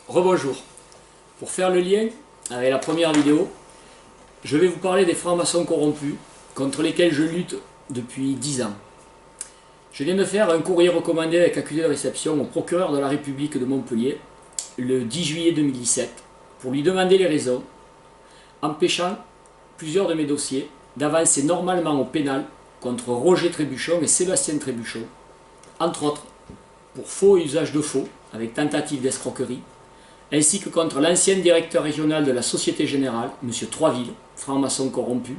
Rebonjour. Pour faire le lien avec la première vidéo, je vais vous parler des francs-maçons corrompus contre lesquels je lutte depuis 10 ans. Je viens de faire un courrier recommandé avec accusé de réception au procureur de la République de Montpellier le 10 juillet 2017 pour lui demander les raisons, empêchant plusieurs de mes dossiers d'avancer normalement au pénal contre Roger Trébuchon et Sébastien Trébuchon, entre autres pour faux et usage de faux avec tentative d'escroquerie, ainsi que contre l'ancien directeur régional de la Société Générale, M. Troisville, franc-maçon corrompu,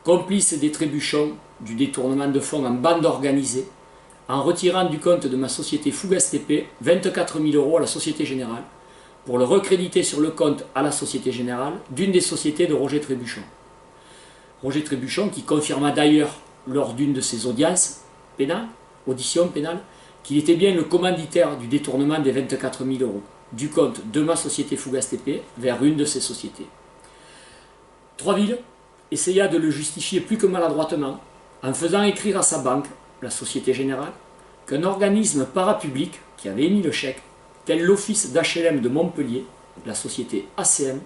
complice des Trébuchons du détournement de fonds en bande organisée, en retirant du compte de ma société Fougas TP 24 000 € à la Société Générale, pour le recréditer sur le compte à la Société Générale d'une des sociétés de Roger Trébuchon. Roger Trébuchon qui confirma d'ailleurs lors d'une de ses audiences auditions pénales, qu'il était bien le commanditaire du détournement des 24 000 € du compte de ma société Fougas TP vers une de ses sociétés. Troisville essaya de le justifier plus que maladroitement en faisant écrire à sa banque, la Société Générale, qu'un organisme parapublic qui avait émis le chèque, tel l'Office d'HLM de Montpellier, la société ACM,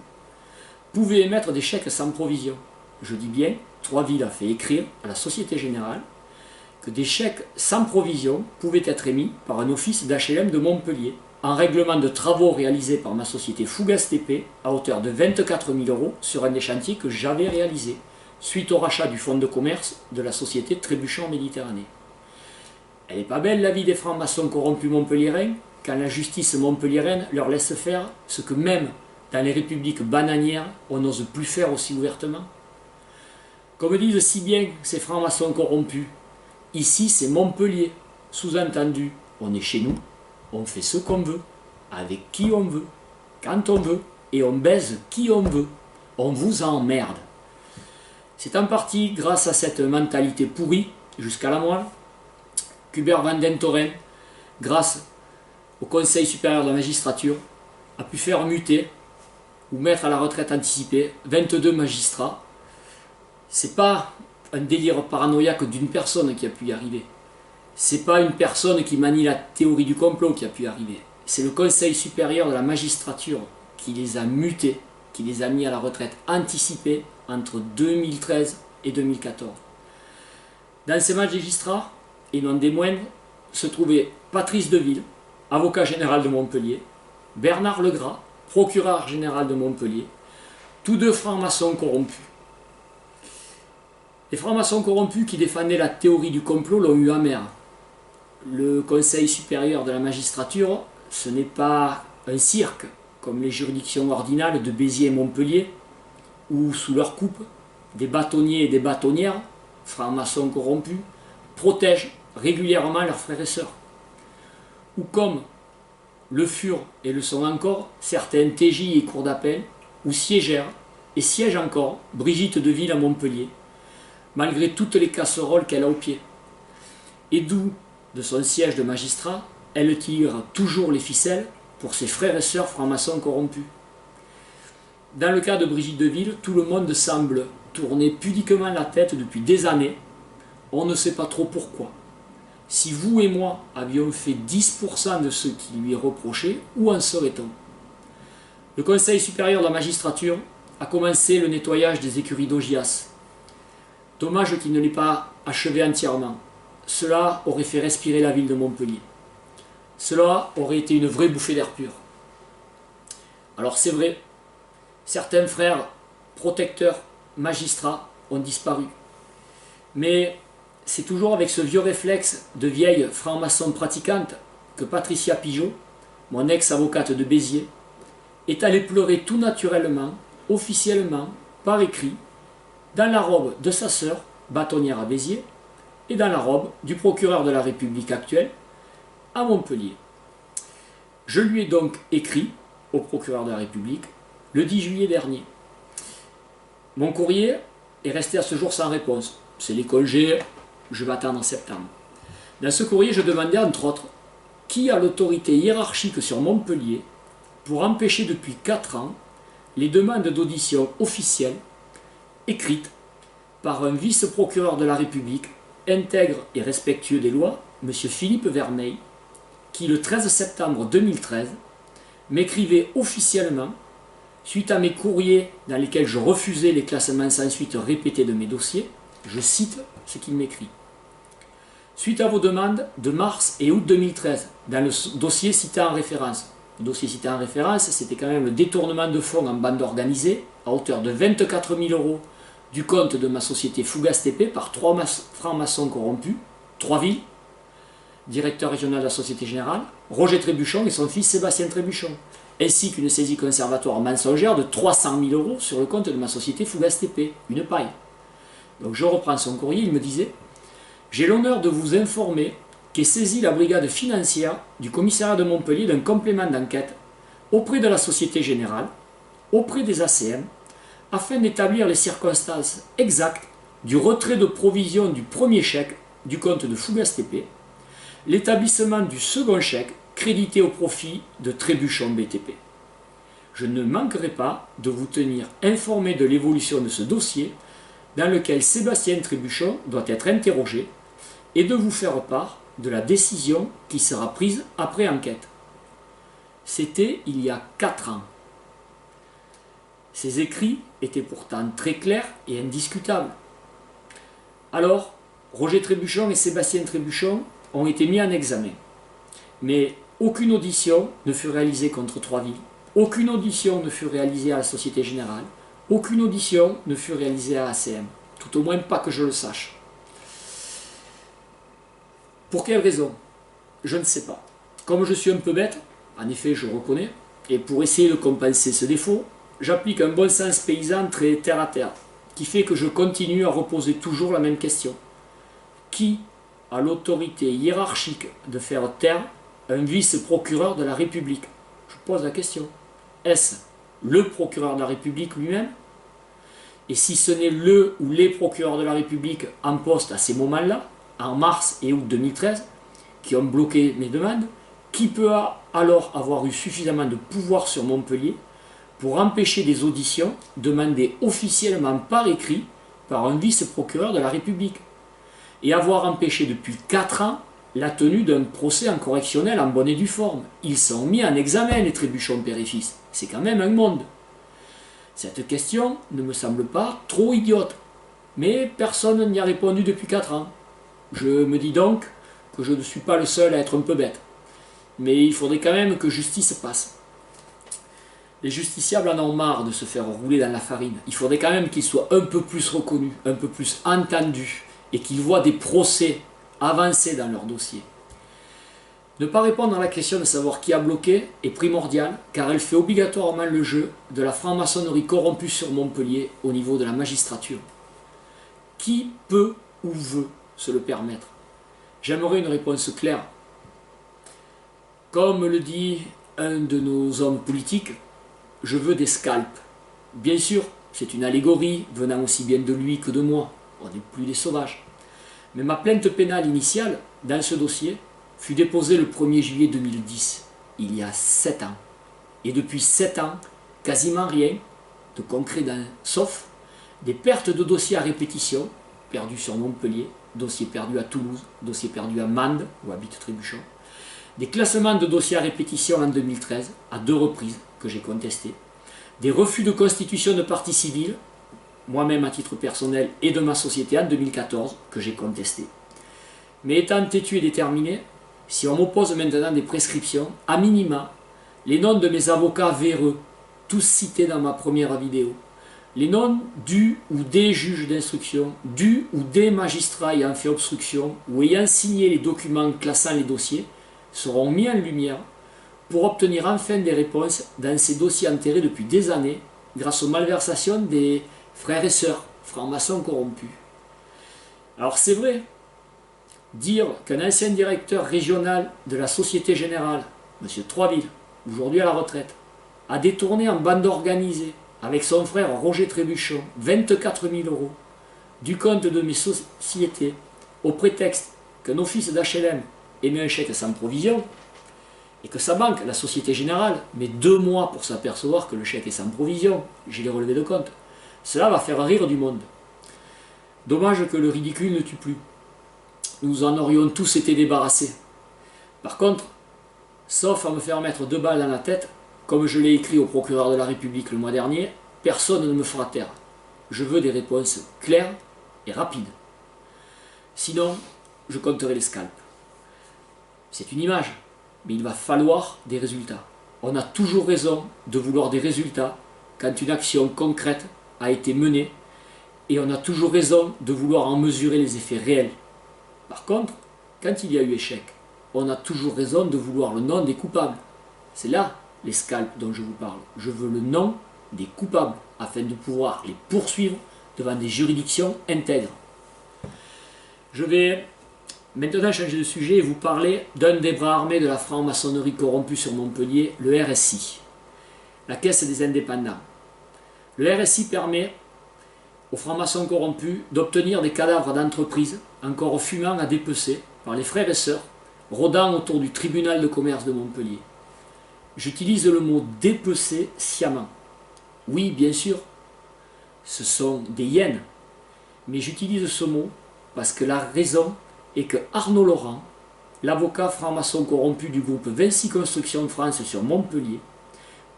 pouvait émettre des chèques sans provision. Je dis bien, Troisville a fait écrire à la Société Générale que des chèques sans provision pouvaient être émis par un office d'HLM de Montpellier en règlement de travaux réalisés par ma société Fougas TP à hauteur de 24 000 € sur un des chantiers que j'avais réalisé suite au rachat du fonds de commerce de la société Trébuchon Méditerranée. Elle n'est pas belle la vie des francs-maçons corrompus montpelliérains quand la justice montpelliéraine leur laisse faire ce que même dans les républiques bananières on n'ose plus faire aussi ouvertement. Comme disent si bien ces francs-maçons corrompus, ici c'est Montpellier, sous-entendu, on est chez nous, on fait ce qu'on veut, avec qui on veut, quand on veut, et on baise qui on veut, on vous emmerde. C'est en partie grâce à cette mentalité pourrie, jusqu'à la moelle, qu'Hubert Van Den Toren, grâce au Conseil supérieur de la magistrature, a pu faire muter ou mettre à la retraite anticipée 22 magistrats. C'est pas un délire paranoïaque d'une personne qui a pu y arriver. C'est pas une personne qui manie la théorie du complot qui a pu y arriver. C'est le Conseil supérieur de la magistrature qui les a mutés, qui les a mis à la retraite anticipée entre 2013 et 2014. Dans ces magistrats, et non des moindres, se trouvaient Patrice Deville, avocat général de Montpellier, Bernard Legras, procureur général de Montpellier, tous deux francs-maçons corrompus. Les francs-maçons corrompus qui défendaient la théorie du complot l'ont eu amère. Le Conseil supérieur de la magistrature, ce n'est pas un cirque, comme les juridictions ordinales de Béziers et Montpellier, où sous leur coupe, des bâtonniers et des bâtonnières, francs-maçons corrompus, protègent régulièrement leurs frères et sœurs. Ou comme le furent et le sont encore certains TJ et cours d'appel, où siégèrent et siège encore Brigitte Deville à Montpellier, malgré toutes les casseroles qu'elle a au pied. Et d'où, de son siège de magistrat, elle tire toujours les ficelles pour ses frères et sœurs francs-maçons corrompus. Dans le cas de Brigitte Deville, tout le monde semble tourner pudiquement la tête depuis des années. On ne sait pas trop pourquoi. Si vous et moi avions fait 10% de ce qui lui est reproché, où en serait-on? Le Conseil supérieur de la magistrature a commencé le nettoyage des écuries d'Augias. Dommage qu'il ne l'ait pas achevé entièrement. Cela aurait fait respirer la ville de Montpellier. Cela aurait été une vraie bouffée d'air pur. Alors c'est vrai, certains frères protecteurs, magistrats, ont disparu. Mais c'est toujours avec ce vieux réflexe de vieille franc-maçon pratiquante que Patricia Pigeot, mon ex-avocate de Béziers, est allée pleurer tout naturellement, officiellement, par écrit, dans la robe de sa sœur, bâtonnière à Béziers, et dans la robe du procureur de la République actuel, à Montpellier. Je lui ai donc écrit, au procureur de la République, le 10 juillet dernier. Mon courrier est resté à ce jour sans réponse. C'est les congés, je vais attendre en septembre. Dans ce courrier, je demandais entre autres qui a l'autorité hiérarchique sur Montpellier pour empêcher depuis 4 ans les demandes d'audition officielles écrites par un vice-procureur de la République intègre et respectueux des lois, M. Philippe Vermeil, qui le 13 septembre 2013 m'écrivait officiellement, suite à mes courriers dans lesquels je refusais les classements sans suite répétés de mes dossiers, je cite ce qu'il m'écrit. Suite à vos demandes de mars et août 2013, dans le dossier cité en référence. Le dossier cité en référence, c'était quand même le détournement de fonds en bande organisée à hauteur de 24 000 € du compte de ma société Fougas TP par 3 francs-maçons corrompus, 3 villes, directeur régional de la Société Générale, Roger Trébuchon et son fils Sébastien Trébuchon, ainsi qu'une saisie conservatoire mensongère de 300 000 € sur le compte de ma société Fougas TP, une paille. Donc je reprends son courrier, il me disait « J'ai l'honneur de vous informer qu'est saisie la brigade financière du commissariat de Montpellier d'un complément d'enquête auprès de la Société Générale, auprès des ACM, afin d'établir les circonstances exactes du retrait de provision du premier chèque du compte de Fougas TP, l'établissement du second chèque crédité au profit de Trébuchon BTP. Je ne manquerai pas de vous tenir informé de l'évolution de ce dossier dans lequel Sébastien Trébuchon doit être interrogé et de vous faire part de la décision qui sera prise après enquête. » C'était il y a 4 ans. Ces écrits étaient pourtant très clairs et indiscutables. Alors, Roger Trébuchon et Sébastien Trébuchon ont été mis en examen. Mais aucune audition ne fut réalisée contre 3 villes. Aucune audition ne fut réalisée à la Société Générale. Aucune audition ne fut réalisée à ACM. Tout au moins pas que je le sache. Pour quelle raison? Je ne sais pas. Comme je suis un peu bête, en effet je reconnais, et pour essayer de compenser ce défaut, j'applique un bon sens paysan très terre à terre, qui fait que je continue à reposer toujours la même question. Qui a l'autorité hiérarchique de faire taire un vice-procureur de la République? Je pose la question. Est-ce le procureur de la République lui-même? Et si ce n'est le ou les procureurs de la République en poste à ces moments-là, en mars et août 2013, qui ont bloqué mes demandes, qui peut alors avoir eu suffisamment de pouvoir sur Montpellier pour empêcher des auditions demandées officiellement par écrit par un vice-procureur de la République et avoir empêché depuis 4 ans la tenue d'un procès en correctionnel en bonne et due forme? Ils sont mis en examen, les Trébuchon père et fils. C'est quand même un monde. Cette question ne me semble pas trop idiote, mais personne n'y a répondu depuis 4 ans. Je me dis donc que je ne suis pas le seul à être un peu bête. Mais il faudrait quand même que justice passe. Les justiciables en ont marre de se faire rouler dans la farine. Il faudrait quand même qu'ils soient un peu plus reconnus, un peu plus entendus, et qu'ils voient des procès avancer dans leur dossier. Ne pas répondre à la question de savoir qui a bloqué est primordial, car elle fait obligatoirement le jeu de la franc-maçonnerie corrompue sur Montpellier au niveau de la magistrature. Qui peut ou veut se le permettre? J'aimerais une réponse claire. Comme le dit un de nos hommes politiques, je veux des scalps. Bien sûr, c'est une allégorie venant aussi bien de lui que de moi. On n'est plus des sauvages. Mais ma plainte pénale initiale, dans ce dossier, fut déposée le 1er juillet 2010, il y a 7 ans. Et depuis 7 ans, quasiment rien de concret sauf des pertes de dossiers à répétition, perdus sur Montpellier, dossiers perdus à Toulouse, dossiers perdus à Mende, où habite Trébuchon, des classements de dossiers à répétition en 2013, à 2 reprises, que j'ai contestés, des refus de constitution de partie civile, moi-même à titre personnel, et de ma société en 2014, que j'ai contestés. Mais étant têtu et déterminé, si on m'oppose maintenant des prescriptions, à minima, les noms de mes avocats véreux, tous cités dans ma première vidéo, les noms du ou des juges d'instruction, du ou des magistrats ayant fait obstruction ou ayant signé les documents classant les dossiers, seront mis en lumière pour obtenir enfin des réponses dans ces dossiers enterrés depuis des années grâce aux malversations des frères et sœurs francs-maçons corrompus. Alors c'est vrai, dire qu'un ancien directeur régional de la Société Générale, M. Troisville, aujourd'hui à la retraite, a détourné en bande organisée avec son frère Roger Trébuchon 24 000 € du compte de mes sociétés au prétexte qu'un office d'HLM émet un chèque sans provision et que sa banque, la Société Générale, met 2 mois pour s'apercevoir que le chèque est sans provision, j'ai les relevés de compte. Cela va faire rire du monde. Dommage que le ridicule ne tue plus. Nous en aurions tous été débarrassés. Par contre, sauf à me faire mettre 2 balles dans la tête, Comme je l'ai écrit au procureur de la République le mois dernier, personne ne me fera taire. Je veux des réponses claires et rapides. Sinon, je compterai les scalps. C'est une image, mais il va falloir des résultats. On a toujours raison de vouloir des résultats quand une action concrète a été menée, et on a toujours raison de vouloir en mesurer les effets réels. Par contre, quand il y a eu échec, on a toujours raison de vouloir le nom des coupables. C'est là les scalps dont je vous parle. Je veux le nom des coupables afin de pouvoir les poursuivre devant des juridictions intègres. Je vais maintenant changer de sujet et vous parler d'un des bras armés de la franc-maçonnerie corrompue sur Montpellier, le RSI, la Caisse des indépendants. Le RSI permet aux francs-maçons corrompus d'obtenir des cadavres d'entreprises encore fumants à dépecer par les frères et sœurs rôdant autour du tribunal de commerce de Montpellier. J'utilise le mot dépecer sciemment. Oui, bien sûr, ce sont des hyènes, mais j'utilise ce mot parce que la raison est que Arnaud Laurent, l'avocat franc-maçon corrompu du groupe Vinci Construction France sur Montpellier,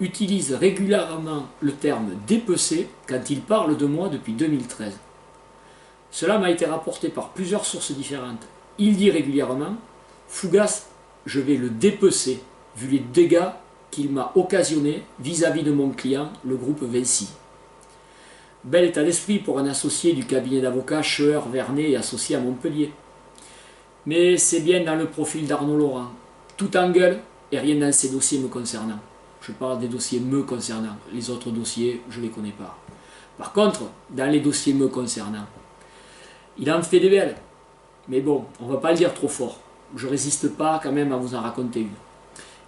utilise régulièrement le terme dépecer quand il parle de moi depuis 2013. Cela m'a été rapporté par plusieurs sources différentes. Il dit régulièrement « Fougas, je vais le dépecer, vu les dégâts qu'il m'a occasionnés vis-à-vis de mon client, le groupe Vinci. » Bel état d'esprit pour un associé du cabinet d'avocats Scheuer, Vernet et associé à Montpellier. Mais c'est bien dans le profil d'Arnaud Laurent. Tout en gueule et rien dans ces dossiers me concernant. Je parle des dossiers me concernant. Les autres dossiers, je ne les connais pas. Par contre, dans les dossiers me concernant, il en fait des belles. Mais bon, on ne va pas le dire trop fort. Je ne résiste pas quand même à vous en raconter une.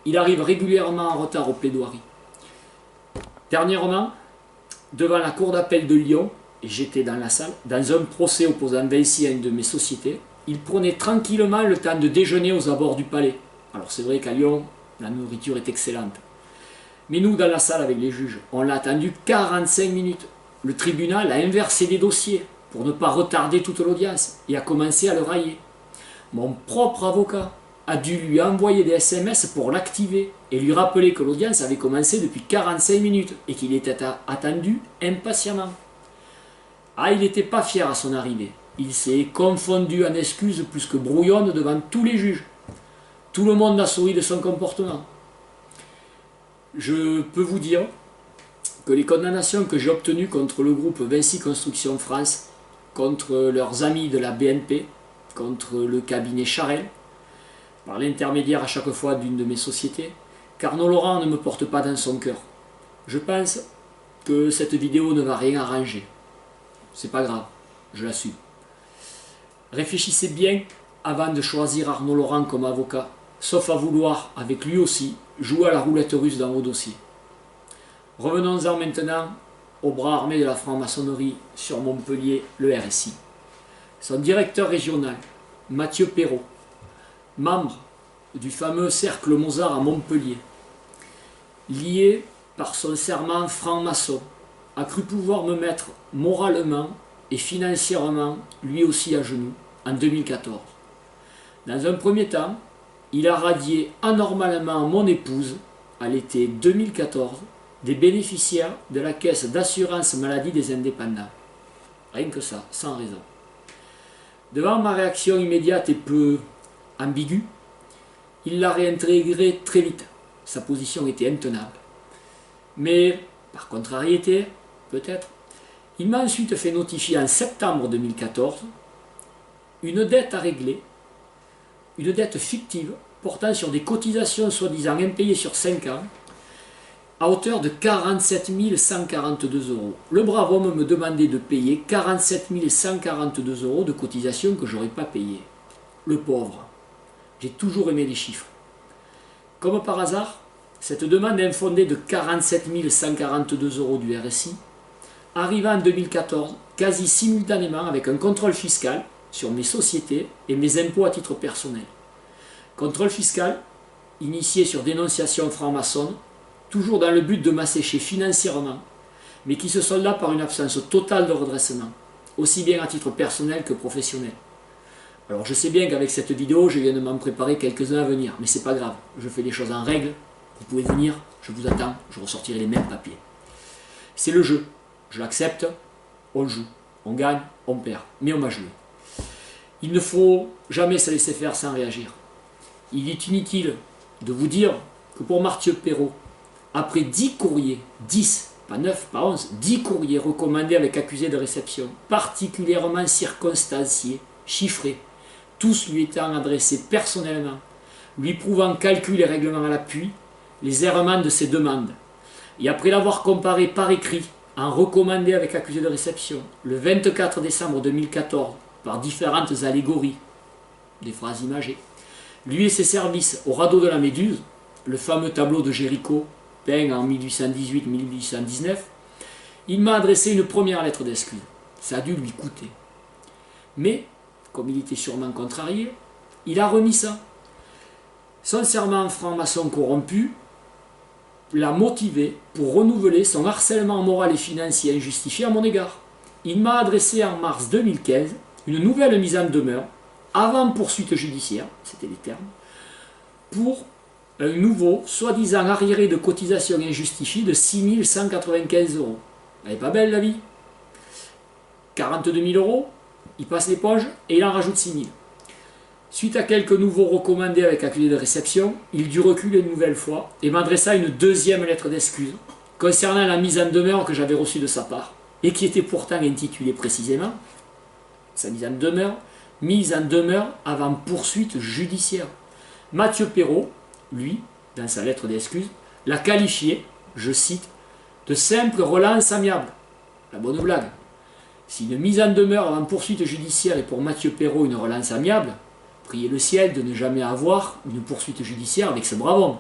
Il arrive régulièrement en retard aux plaidoiries. Dernièrement, devant la cour d'appel de Lyon, et j'étais dans la salle, dans un procès opposant Vinci à une de mes sociétés, il prenait tranquillement le temps de déjeuner aux abords du palais. Alors c'est vrai qu'à Lyon, la nourriture est excellente. Mais nous, dans la salle avec les juges, on l'a attendu 45 minutes. Le tribunal a inversé les dossiers pour ne pas retarder toute l'audience et a commencé à le railler. Mon propre avocat a dû lui envoyer des SMS pour l'activer et lui rappeler que l'audience avait commencé depuis 45 minutes et qu'il était attendu impatiemment. Ah, il n'était pas fier à son arrivée. Il s'est confondu en excuses plus que brouillonne devant tous les juges. Tout le monde a souri de son comportement. Je peux vous dire que les condamnations que j'ai obtenues contre le groupe Vinci Construction France, contre leurs amis de la BNP, contre le cabinet Charel, par l'intermédiaire à chaque fois d'une de mes sociétés, qu'Arnaud Laurent ne me porte pas dans son cœur. Je pense que cette vidéo ne va rien arranger. C'est pas grave, je l'assume. Réfléchissez bien avant de choisir Arnaud Laurent comme avocat, sauf à vouloir, avec lui aussi, jouer à la roulette russe dans vos dossiers. Revenons-en maintenant au bras armé de la franc-maçonnerie sur Montpellier, le RSI. Son directeur régional, Mathieu Perrault, membre du fameux cercle Mozart à Montpellier, lié par son serment franc-maçon, a cru pouvoir me mettre moralement et financièrement lui aussi à genoux en 2014. Dans un premier temps, il a radié anormalement mon épouse, à l'été 2014, des bénéficiaires de la caisse d'assurance maladie des indépendants. Rien que ça, sans raison. Devant ma réaction immédiate et peu ambiguë, il l'a réintégré très vite. Sa position était intenable. Mais, par contrariété, peut-être, il m'a ensuite fait notifier en septembre 2014 une dette à régler, une dette fictive portant sur des cotisations soi-disant impayées sur 5 ans, à hauteur de 47 142 €. Le brave homme me demandait de payer 47 142 € de cotisations que je n'aurais pas payées. Le pauvre. J'ai toujours aimé les chiffres. Comme par hasard, cette demande infondée de 47 142 € du RSI arriva en 2014, quasi simultanément avec un contrôle fiscal sur mes sociétés et mes impôts à titre personnel. Contrôle fiscal initié sur dénonciation franc-maçonne, toujours dans le but de m'assécher financièrement, mais qui se solda par une absence totale de redressement, aussi bien à titre personnel que professionnel. Alors je sais bien qu'avec cette vidéo, je viens de m'en préparer quelques-uns à venir, mais c'est pas grave, je fais les choses en règle, Vous pouvez venir, je vous attends, je ressortirai les mêmes papiers. C'est le jeu, je l'accepte, on joue, on gagne, on perd, mais on m'a joué. Il ne faut jamais se laisser faire sans réagir. Il est inutile de vous dire que pour Mathieu Perrault, après 10 courriers, 10, pas 9, pas 11, 10 courriers recommandés avec accusé de réception, particulièrement circonstanciés, chiffrés, tous lui étant adressés personnellement, lui prouvant calcul et règlement à l'appui, les errements de ses demandes, et après l'avoir comparé par écrit, en recommandé avec accusé de réception, le 24 décembre 2014, par différentes allégories, des phrases imagées, lui et ses services au radeau de la Méduse, le fameux tableau de Géricault, peint en 1818-1819, il m'a adressé une première lettre d'excuse. Ça a dû lui coûter. Mais, comme il était sûrement contrarié, il a remis ça. Son serment franc-maçon corrompu l'a motivé pour renouveler son harcèlement moral et financier injustifié à mon égard. Il m'a adressé en mars 2015 une nouvelle mise en demeure, avant poursuite judiciaire, c'était les termes, pour un nouveau, soi-disant arriéré de cotisation injustifiée de 6 195 €. Elle n'est pas belle la vie. 42 000 €, il passe l'éponge et il en rajoute 6 000. Suite à quelques nouveaux recommandés avec accusé de réception, il dut reculer une nouvelle fois et m'adressa une deuxième lettre d'excuse concernant la mise en demeure que j'avais reçue de sa part et qui était pourtant intitulée précisément, sa mise en demeure avant poursuite judiciaire. Mathieu Perrault, lui, dans sa lettre d'excuse, l'a qualifié, je cite, de simple relance amiable. La bonne blague. Si une mise en demeure avant poursuite judiciaire est pour Mathieu Perrault une relance amiable, priez le ciel de ne jamais avoir une poursuite judiciaire avec ce brave homme.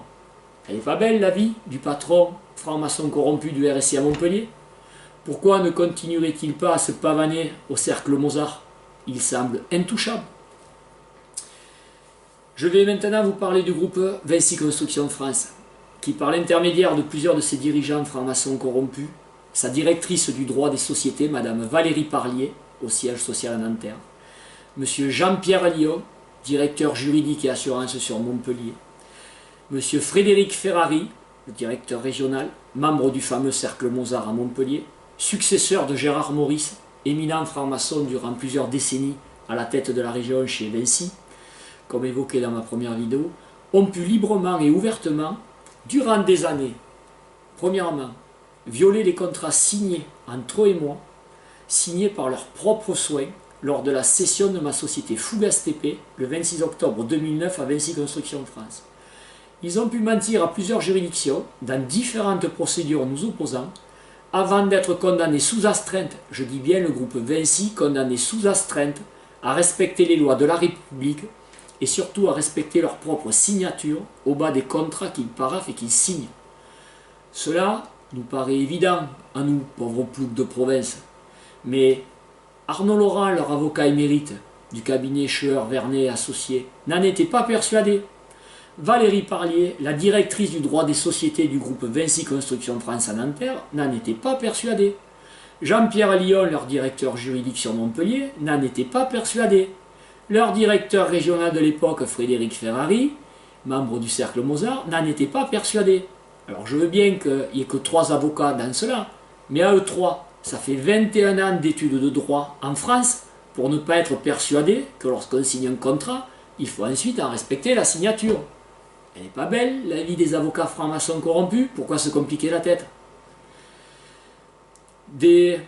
Elle n'est pas belle la vie du patron franc-maçon corrompu du RSI à Montpellier? Pourquoi ne continuerait-il pas à se pavaner au cercle Mozart? Il semble intouchable. Je vais maintenant vous parler du groupe Vinci Construction France, qui par l'intermédiaire de plusieurs de ses dirigeants francs-maçons corrompus, sa directrice du droit des sociétés, Madame Valérie Parlier, au siège social à Nanterre, Monsieur Jean-Pierre Lyon, directeur juridique et assurance sur Montpellier, Monsieur Frédéric Ferrari, le directeur régional, membre du fameux cercle Mozart à Montpellier, successeur de Gérard Maurice, éminent franc-maçon durant plusieurs décennies à la tête de la région chez Vinci, comme évoqué dans ma première vidéo, ont pu librement et ouvertement, durant des années, premièrement, violer les contrats signés entre eux et moi, signés par leurs propres soins, lors de la cession de ma société Fougas TP, le 26 octobre 2009 à Vinci Construction France. Ils ont pu mentir à plusieurs juridictions, dans différentes procédures nous opposant, avant d'être condamnés sous astreinte, je dis bien le groupe Vinci, condamné sous astreinte, à respecter les lois de la République, et surtout à respecter leur propre signature au bas des contrats qu'ils paraphent et qu'ils signent. Cela nous paraît évident à nous, pauvres ploucs de province, mais Arnaud Laurent, leur avocat émérite du cabinet Scheur, Vernet et Associés, n'en était pas persuadé. Valérie Parlier, la directrice du droit des sociétés du groupe Vinci Construction France à Nanterre, n'en était pas persuadée. Jean-Pierre Lyon, leur directeur juridique sur Montpellier, n'en était pas persuadé. Leur directeur régional de l'époque, Frédéric Ferrari, membre du cercle Mozart, n'en était pas persuadé. Alors je veux bien qu'il n'y ait que 3 avocats dans cela, mais à eux 3, ça fait 21 ans d'études de droit en France pour ne pas être persuadé que lorsqu'on signe un contrat, il faut ensuite en respecter la signature. Elle n'est pas belle, la vie des avocats francs-maçons corrompus, pourquoi se compliquer la tête? De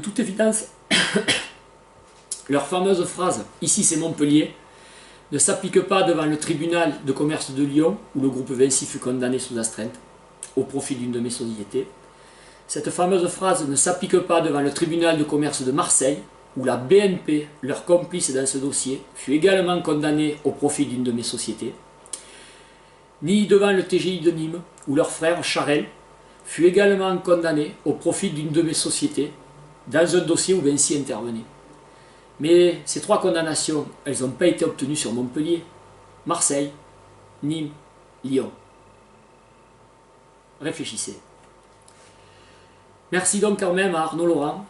toute évidence, leur fameuse phrase « Ici c'est Montpellier » ne s'applique pas devant le tribunal de commerce de Lyon, où le groupe Vinci fut condamné sous astreinte, au profit d'une de mes sociétés. Cette fameuse phrase ne s'applique pas devant le tribunal de commerce de Marseille, où la BNP, leur complice dans ce dossier, fut également condamnée au profit d'une de mes sociétés, ni devant le TGI de Nîmes, où leur frère Charel fut également condamné au profit d'une de mes sociétés, dans un dossier où Vinci intervenait. Mais ces 3 condamnations, elles n'ont pas été obtenues sur Montpellier, Marseille, Nîmes, Lyon. Réfléchissez. Merci donc quand même à Arnaud Laurent,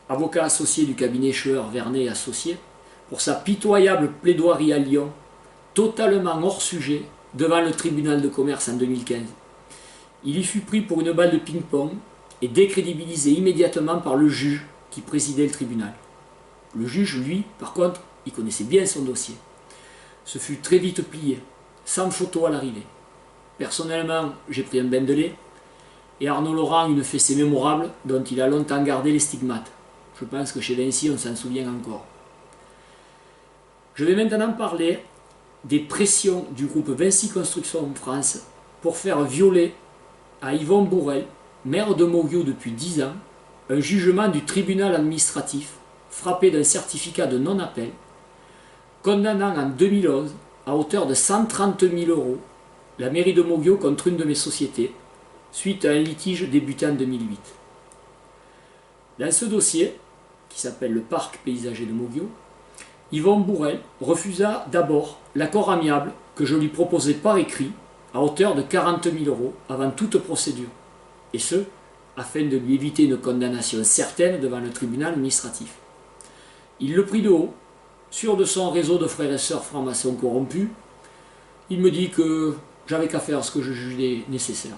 avocat associé du cabinet Scheur, Vernet et Associés, pour sa pitoyable plaidoirie à Lyon, totalement hors sujet, devant le tribunal de commerce en 2015. Il y fut pris pour une balle de ping-pong et décrédibilisé immédiatement par le juge qui présidait le tribunal. Le juge, lui, par contre, il connaissait bien son dossier. Ce fut très vite plié, sans photo à l'arrivée. Personnellement, j'ai pris un bain de lait, et Arnaud Laurent une fessée mémorable dont il a longtemps gardé les stigmates. Je pense que chez Vinci, on s'en souvient encore. Je vais maintenant parler des pressions du groupe Vinci Construction en France pour faire violer à Yvon Bourrel, maire de Moguio depuis 10 ans, un jugement du tribunal administratif frappé d'un certificat de non-appel, condamnant en 2011 à hauteur de 130 000 € la mairie de Moguio contre une de mes sociétés, suite à un litige débuté en 2008. Dans ce dossier, qui s'appelle le parc paysager de Moguio, Yvon Bourrel refusa d'abord l'accord amiable que je lui proposais par écrit à hauteur de 40 000 € avant toute procédure, et ce, afin de lui éviter une condamnation certaine devant le tribunal administratif. Il le prit de haut, sûr de son réseau de frères et sœurs francs-maçons corrompus. Il me dit que j'avais qu'à faire ce que je jugeais nécessaire.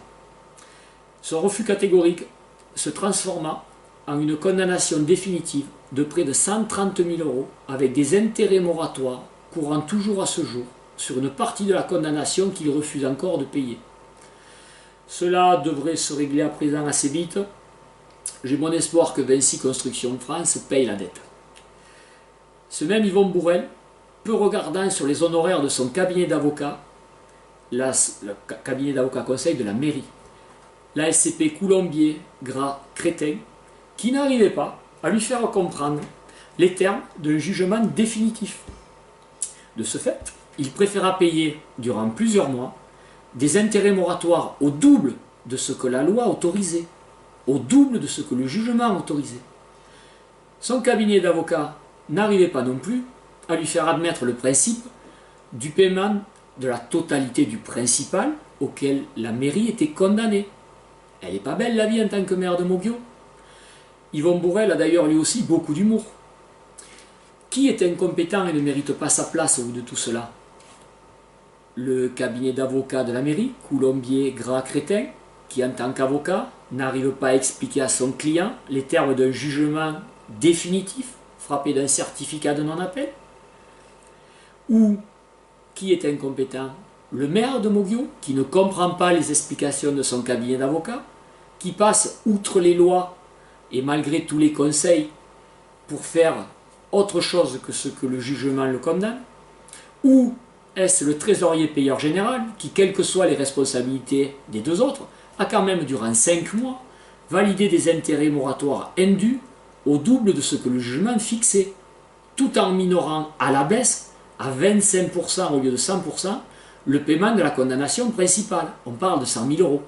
Son refus catégorique se transforma en une condamnation définitive de près de 130 000 € avec des intérêts moratoires courant toujours à ce jour sur une partie de la condamnation qu'il refuse encore de payer. Cela devrait se régler à présent assez vite. J'ai bon espoir que Vinci Construction France paye la dette. Ce même Yvon Bourrel, peu regardant sur les honoraires de son cabinet d'avocat, le cabinet d'avocat conseil de la mairie, la SCP Coulombier, Gras, Crétin, qui n'arrivait pas à lui faire comprendre les termes d'un jugement définitif. De ce fait, il préféra payer, durant plusieurs mois, des intérêts moratoires au double de ce que la loi autorisait, au double de ce que le jugement autorisait. Son cabinet d'avocat n'arrivait pas non plus à lui faire admettre le principe du paiement de la totalité du principal auquel la mairie était condamnée. Elle n'est pas belle la vie en tant que maire de Moguio. Yvon Bourrel a d'ailleurs lui aussi beaucoup d'humour. Qui est incompétent et ne mérite pas sa place au bout de tout cela? Le cabinet d'avocats de la mairie, Coulombier, Gras, Crétin, qui en tant qu'avocat n'arrive pas à expliquer à son client les termes d'un jugement définitif frappé d'un certificat de non-appel? Ou qui est incompétent? Le maire de Moguio, qui ne comprend pas les explications de son cabinet d'avocat, qui passe outre les lois et malgré tous les conseils pour faire autre chose que ce que le jugement le condamne? Ou est-ce le trésorier payeur général qui, quelles que soient les responsabilités des deux autres, a quand même durant 5 mois validé des intérêts moratoires indus au double de ce que le jugement fixait, tout en minorant à la baisse, à 25% au lieu de 100%, le paiement de la condamnation principale. On parle de 100 000 €.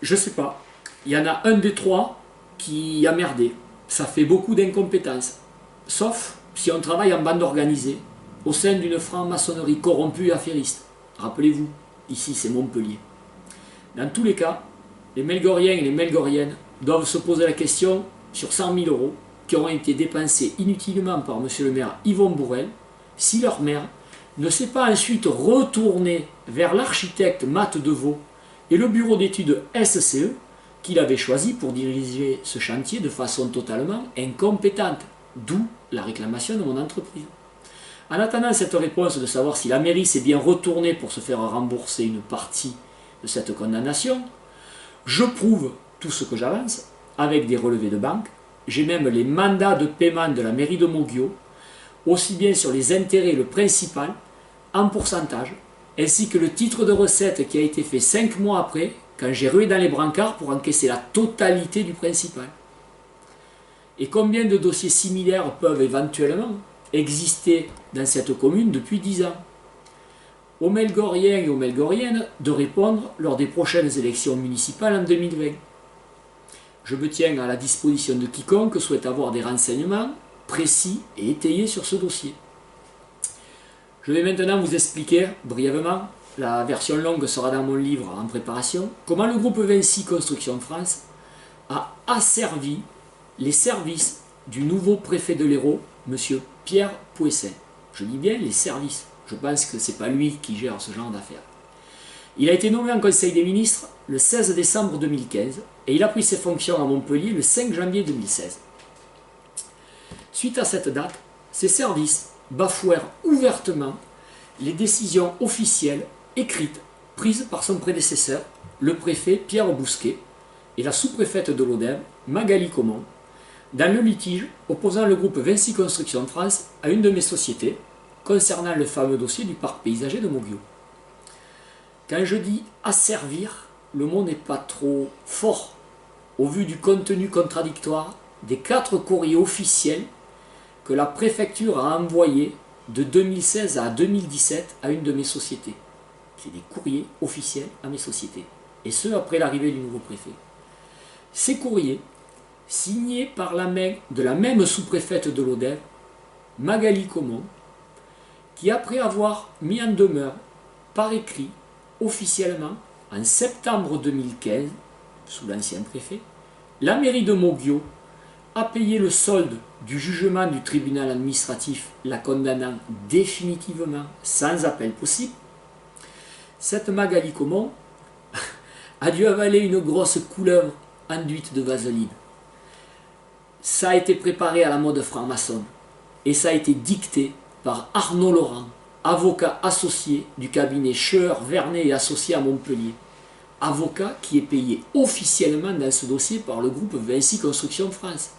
Je ne sais pas. Il y en a un des trois qui a merdé. Ça fait beaucoup d'incompétence. Sauf si on travaille en bande organisée, au sein d'une franc-maçonnerie corrompue et affairiste. Rappelez-vous, ici c'est Montpellier. Dans tous les cas, les Melgoriens et les Melgoriennes doivent se poser la question sur 100 000 € qui auront été dépensés inutilement par monsieur le maire Yvon Bourrel, si leur maire ne s'est pas ensuite retourné vers l'architecte Matt Deveau et le bureau d'études SCE qu'il avait choisi pour diriger ce chantier de façon totalement incompétente, d'où la réclamation de mon entreprise. En attendant cette réponse de savoir si la mairie s'est bien retournée pour se faire rembourser une partie de cette condamnation, je prouve tout ce que j'avance avec des relevés de banque. J'ai même les mandats de paiement de la mairie de Moguio, aussi bien sur les intérêts et le principal, en pourcentage, ainsi que le titre de recette qui a été fait 5 mois après, quand j'ai rué dans les brancards pour encaisser la totalité du principal. Et combien de dossiers similaires peuvent éventuellement exister dans cette commune depuis 10 ans? Aux Melgoriens et aux Melgoriennes de répondre lors des prochaines élections municipales en 2020. Je me tiens à la disposition de quiconque souhaite avoir des renseignements précis et étayés sur ce dossier. Je vais maintenant vous expliquer brièvement, la version longue sera dans mon livre en préparation, comment le groupe Vinci Construction France a asservi les services du nouveau préfet de l'Hérault, M. Pierre Pouessin. Je dis bien les services. Je pense que ce n'est pas lui qui gère ce genre d'affaires. Il a été nommé en Conseil des ministres le 16 décembre 2015 et il a pris ses fonctions à Montpellier le 5 janvier 2016. Suite à cette date, ses services bafouèrent ouvertement les décisions officielles écrites prises par son prédécesseur, le préfet Pierre Bousquet, et la sous-préfète de l'Odève, Magali Comont, dans le litige opposant le groupe Vinci Construction France à une de mes sociétés concernant le fameux dossier du parc paysager de Moguio. Quand je dis asservir, le mot n'est pas trop fort au vu du contenu contradictoire des 4 courriers officiels que la préfecture a envoyés de 2016 à 2017 à une de mes sociétés. C'est des courriers officiels à mes sociétés, et ce après l'arrivée du nouveau préfet. Ces courriers, signés par la main de la même sous-préfète de l'Odève, Magali Comont, qui après avoir mis en demeure par écrit officiellement en septembre 2015, sous l'ancien préfet, la mairie de Moguio a payé le solde du jugement du tribunal administratif la condamnant définitivement sans appel possible. Cette Magali Comont a dû avaler une grosse couleuvre enduite de vaseline. Ça a été préparé à la mode franc-maçon et ça a été dicté par Arnaud Laurent, avocat associé du cabinet Scheuer, Vernet et Associés à Montpellier. Avocat qui est payé officiellement dans ce dossier par le groupe Vinci Construction France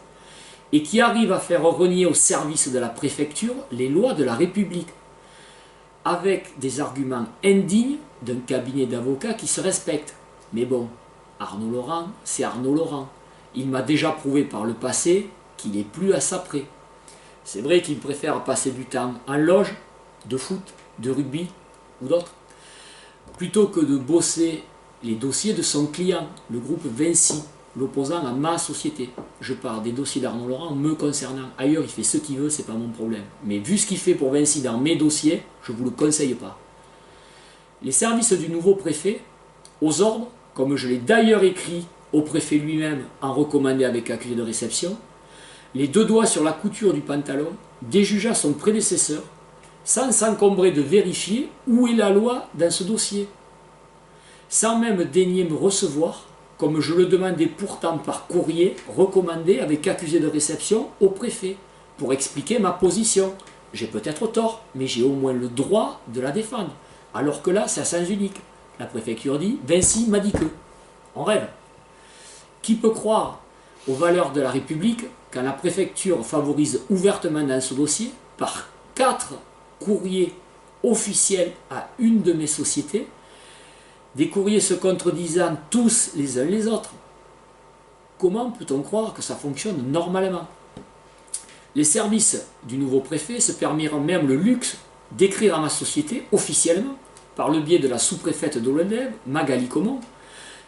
et qui arrive à faire renier au service de la préfecture les lois de la République avec des arguments indignes d'un cabinet d'avocats qui se respecte. Mais bon, Arnaud Laurent, c'est Arnaud Laurent. Il m'a déjà prouvé par le passé qu'il n'est plus à sa près. C'est vrai qu'il préfère passer du temps en loge, de foot, de rugby ou d'autres, plutôt que de bosser les dossiers de son client, le groupe Vinci, l'opposant à ma société. Je parle des dossiers d'Arnaud Laurent me concernant. Ailleurs, il fait ce qu'il veut, c'est pas mon problème. Mais vu ce qu'il fait pour Vinci dans mes dossiers, je ne vous le conseille pas. Les services du nouveau préfet, aux ordres, comme je l'ai d'ailleurs écrit au préfet lui-même en recommandé avec accusé de réception, les 2 doigts sur la couture du pantalon, déjugea son prédécesseur sans s'encombrer de vérifier où est la loi dans ce dossier, sans même daigner me recevoir, comme je le demandais pourtant par courrier recommandé avec accusé de réception au préfet, pour expliquer ma position. J'ai peut-être tort, mais j'ai au moins le droit de la défendre. Alors que là, c'est à sens unique. La préfecture dit, Vinci m'a dit que. On rêve. Qui peut croire aux valeurs de la République quand la préfecture favorise ouvertement dans ce dossier, par 4 courriers officiels à une de mes sociétés, des courriers se contredisant tous les uns les autres? Comment peut-on croire que ça fonctionne normalement? Les services du nouveau préfet se permirent même le luxe d'écrire à ma société officiellement, par le biais de la sous-préfète de l'Odève, Magali Comont,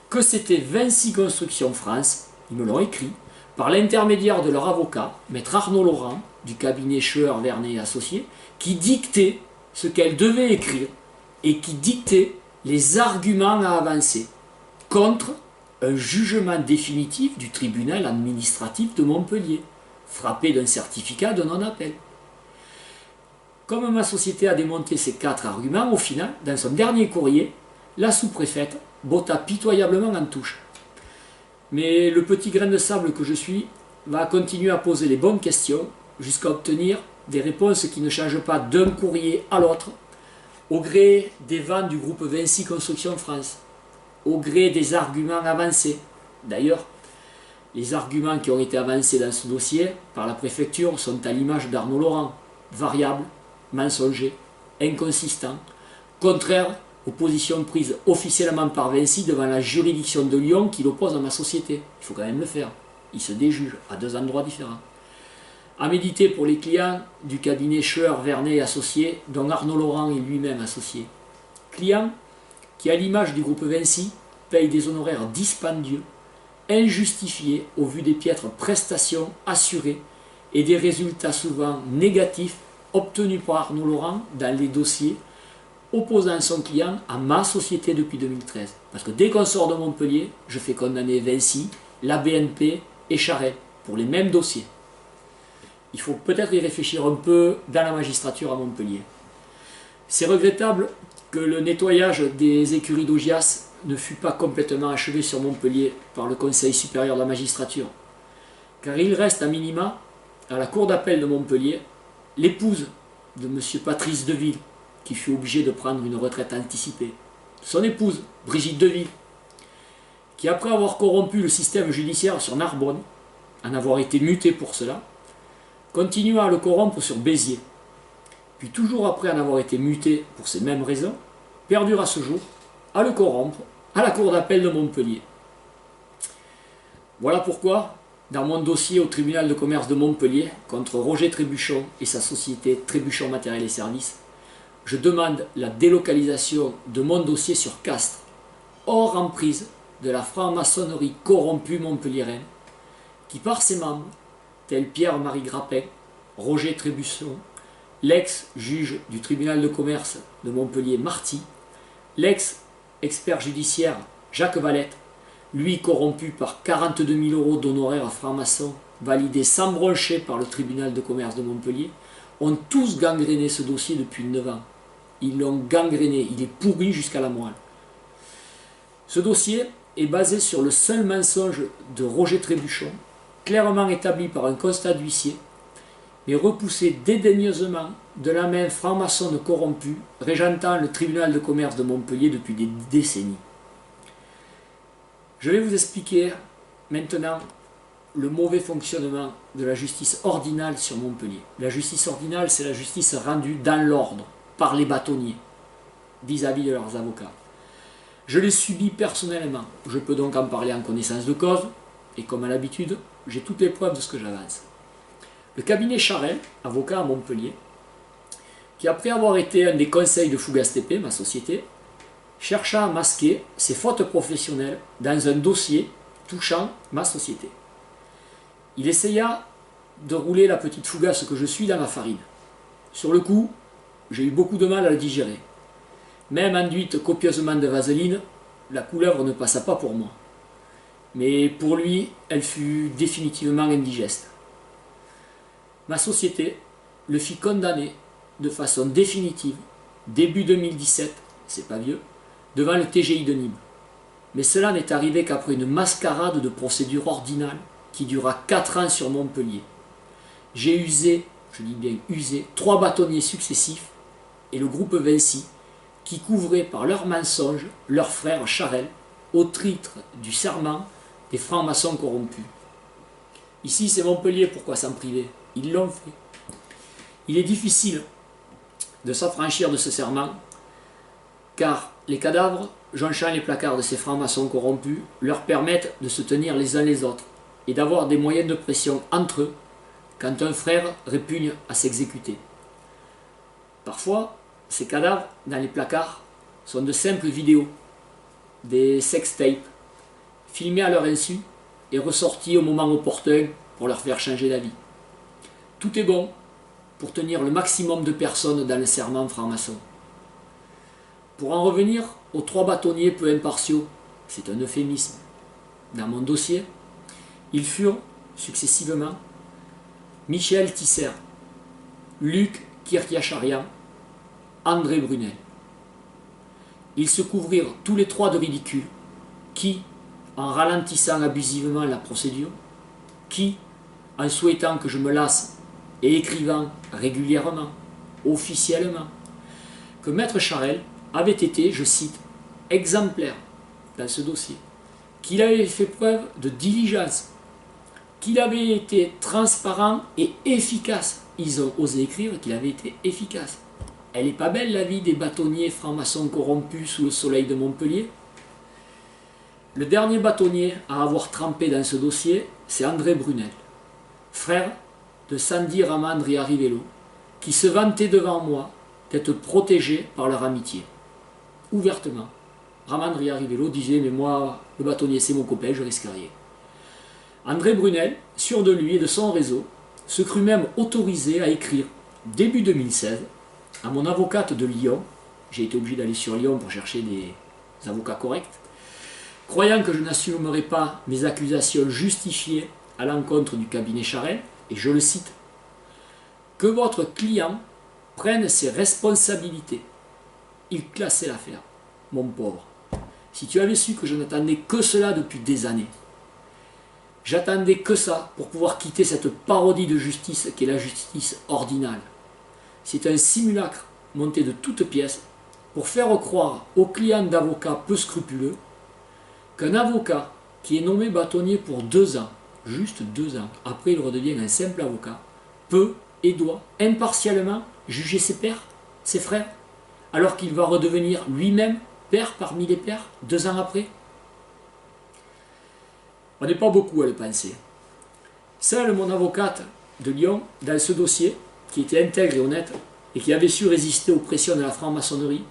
que c'était Vinci Construction France, ils me l'ont écrit, par l'intermédiaire de leur avocat, maître Arnaud Laurent, du cabinet Scheuer, Vernet et Associés, qui dictait ce qu'elle devait écrire et qui dictait les arguments à avancer contre un jugement définitif du tribunal administratif de Montpellier, frappé d'un certificat de non-appel. Comme ma société a démonté ces 4 arguments, au final, dans son dernier courrier, la sous-préfète botta pitoyablement en touche. Mais le petit grain de sable que je suis va continuer à poser les bonnes questions jusqu'à obtenir des réponses qui ne changent pas d'un courrier à l'autre, au gré des vents du groupe Vinci Construction France, au gré des arguments avancés. D'ailleurs, les arguments qui ont été avancés dans ce dossier par la préfecture sont à l'image d'Arnaud Laurent, variables, mensongers, inconsistants, contraires aux positions prises officiellement par Vinci devant la juridiction de Lyon qui l'oppose à ma société. Il faut quand même le faire. Il se déjuge à 2 endroits différents. À méditer pour les clients du cabinet Scheuer, Vernet et Associés, dont Arnaud Laurent est lui-même associé. Clients qui, à l'image du groupe Vinci, payent des honoraires dispendieux, injustifiés au vu des piètres prestations assurées et des résultats souvent négatifs obtenus par Arnaud Laurent dans les dossiers opposant son client à ma société depuis 2013. Parce que dès qu'on sort de Montpellier, je fais condamner Vinci, la BNP et Charette pour les mêmes dossiers. Il faut peut-être y réfléchir un peu dans la magistrature à Montpellier. C'est regrettable que le nettoyage des écuries d'Augias ne fut pas complètement achevé sur Montpellier par le Conseil supérieur de la magistrature, car il reste à minima, à la cour d'appel de Montpellier, l'épouse de M. Patrice Deville, qui fut obligé de prendre une retraite anticipée. Son épouse, Brigitte Deville, qui après avoir corrompu le système judiciaire sur Narbonne, en avoir été mutée pour cela, continua à le corrompre sur Béziers, puis toujours après en avoir été muté pour ces mêmes raisons, perdure à ce jour à le corrompre à la cour d'appel de Montpellier. Voilà pourquoi, dans mon dossier au tribunal de commerce de Montpellier contre Roger Trébuchon et sa société Trébuchon Matériel et Services, je demande la délocalisation de mon dossier sur Castres, hors emprise de la franc-maçonnerie corrompue montpelliéraine, qui par ses membres, tels Pierre-Marie Grappin, Roger Trébuchon, l'ex-juge du tribunal de commerce de Montpellier Marty, l'ex-expert judiciaire Jacques Valette, lui corrompu par 42 000 € d'honoraires francs-maçons, validés sans broncher par le tribunal de commerce de Montpellier, ont tous gangréné ce dossier depuis 9 ans. Ils l'ont gangréné, il est pourri jusqu'à la moelle. Ce dossier est basé sur le seul mensonge de Roger Trébuchon, clairement établi par un constat d'huissier, mais repoussé dédaigneusement de la main franc-maçonne corrompue régentant le tribunal de commerce de Montpellier depuis des décennies. Je vais vous expliquer maintenant le mauvais fonctionnement de la justice ordinale sur Montpellier. La justice ordinale, c'est la justice rendue dans l'ordre par les bâtonniers vis-à-vis de leurs avocats. Je l'ai subi personnellement. Je peux donc en parler en connaissance de cause, et comme à l'habitude, j'ai toutes les preuves de ce que j'avance. Le cabinet Charel, avocat à Montpellier, qui après avoir été un des conseils de Fougas TP, ma société, chercha à masquer ses fautes professionnelles dans un dossier touchant ma société. Il essaya de rouler la petite fougasse que je suis dans la farine. Sur le coup, j'ai eu beaucoup de mal à le digérer. Même enduite copieusement de vaseline, la couleuvre ne passa pas pour moi. Mais pour lui, elle fut définitivement indigeste. Ma société le fit condamner de façon définitive, début 2017, c'est pas vieux, devant le TGI de Nîmes. Mais cela n'est arrivé qu'après une mascarade de procédure ordinale qui dura 4 ans sur Montpellier. J'ai usé, je dis bien usé, 3 bâtonniers successifs et le groupe Vinci qui couvraient par leurs mensonges leur frère Charel au titre du serment des francs-maçons corrompus. Ici c'est Montpellier, pourquoi s'en priver? Ils l'ont fait. Il est difficile de s'affranchir de ce serment car les cadavres jonchant les placards de ces francs-maçons corrompus leur permettent de se tenir les uns les autres et d'avoir des moyens de pression entre eux quand un frère répugne à s'exécuter. Parfois, ces cadavres dans les placards sont de simples vidéos, des sextapes, filmés à leur insu et ressortis au moment opportun pour leur faire changer d'avis. Tout est bon pour tenir le maximum de personnes dans le serment franc-maçon. Pour en revenir aux 3 bâtonniers peu impartiaux, c'est un euphémisme. Dans mon dossier, ils furent successivement Michel Tisser, Luc Kirtiacharian, André Brunel. Ils se couvrirent tous les 3 de ridicule, qui, en ralentissant abusivement la procédure, qui, en souhaitant que je me lasse et écrivant régulièrement, officiellement, que Maître Charel avait été, je cite, exemplaire dans ce dossier, qu'il avait fait preuve de diligence, qu'il avait été transparent et efficace. Ils ont osé écrire qu'il avait été efficace. Elle n'est pas belle la vie des bâtonniers francs-maçons corrompus sous le soleil de Montpellier. Le dernier bâtonnier à avoir trempé dans ce dossier, c'est André Brunel, frère de Sandy Ramandre et Rivello, qui se vantait devant moi d'être protégés par leur amitié. Ouvertement. Ramandre et Rivello disaient « Mais moi, le bâtonnier, c'est mon copain, je risque rien ». André Brunel, sûr de lui et de son réseau, se crut même autorisé à écrire, début 2016, à mon avocate de Lyon, j'ai été obligé d'aller sur Lyon pour chercher des avocats corrects, croyant que je n'assumerais pas mes accusations justifiées à l'encontre du cabinet Charel, et je le cite, « Que votre client prenne ses responsabilités il classait l'affaire. Mon pauvre, si tu avais su que je n'attendais que cela depuis des années. J'attendais que ça pour pouvoir quitter cette parodie de justice qu'est la justice ordinale. C'est un simulacre monté de toutes pièces pour faire croire aux clients d'avocats peu scrupuleux qu'un avocat qui est nommé bâtonnier pour 2 ans, juste 2 ans, après il redevient un simple avocat, peut et doit impartialement juger ses pairs, ses frères, alors qu'il va redevenir lui-même père parmi les pairs 2 ans après. On n'est pas beaucoup à le penser. Seule mon avocate de Lyon, dans ce dossier, qui était intègre et honnête, et qui avait su résister aux pressions de la franc-maçonnerie,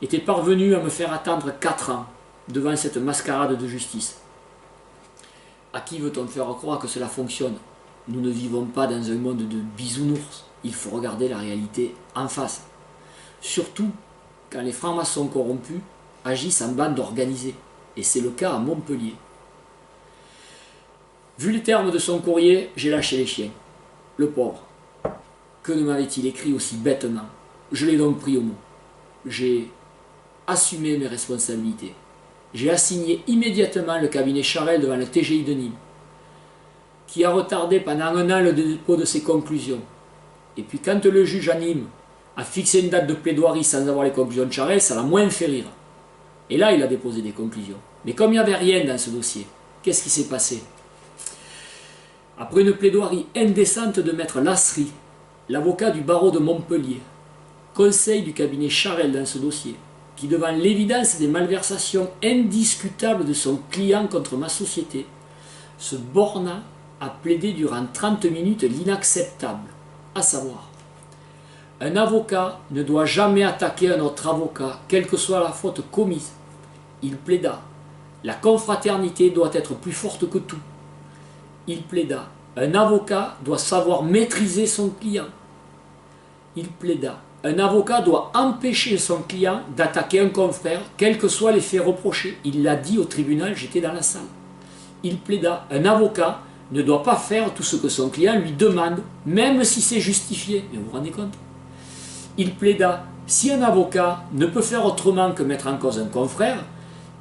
était parvenue à me faire attendre 4 ans devant cette mascarade de justice. À qui veut-on faire croire que cela fonctionne? Nous ne vivons pas dans un monde de bisounours. Il faut regarder la réalité en face. Surtout quand les francs-maçons corrompus agissent en bande organisée. Et c'est le cas à Montpellier. Vu les termes de son courrier, j'ai lâché les chiens. Le pauvre. Que ne m'avait-il écrit aussi bêtement? Je l'ai donc pris au mot. J'ai assumé mes responsabilités. J'ai assigné immédiatement le cabinet Charel devant le TGI de Nîmes, qui a retardé pendant 1 an le dépôt de ses conclusions. Et puis quand le juge à Nîmes a fixé une date de plaidoirie sans avoir les conclusions de Charel, ça l'a moins fait rire. Et là, il a déposé des conclusions. Mais comme il n'y avait rien dans ce dossier, qu'est-ce qui s'est passé? Après une plaidoirie indécente de maître Lasserie, l'avocat du barreau de Montpellier, conseil du cabinet Charel dans ce dossier, qui devant l'évidence des malversations indiscutables de son client contre ma société, se borna à plaider durant 30 minutes l'inacceptable, à savoir, un avocat ne doit jamais attaquer un autre avocat, quelle que soit la faute commise. Il plaida, la confraternité doit être plus forte que tout. Il plaida, un avocat doit savoir maîtriser son client. Il plaida, un avocat doit empêcher son client d'attaquer un confrère, quels que soient les faits reprochés. Il l'a dit au tribunal, j'étais dans la salle. Il plaida, un avocat ne doit pas faire tout ce que son client lui demande, même si c'est justifié. Mais vous vous rendez compte? Il plaida, si un avocat ne peut faire autrement que mettre en cause un confrère,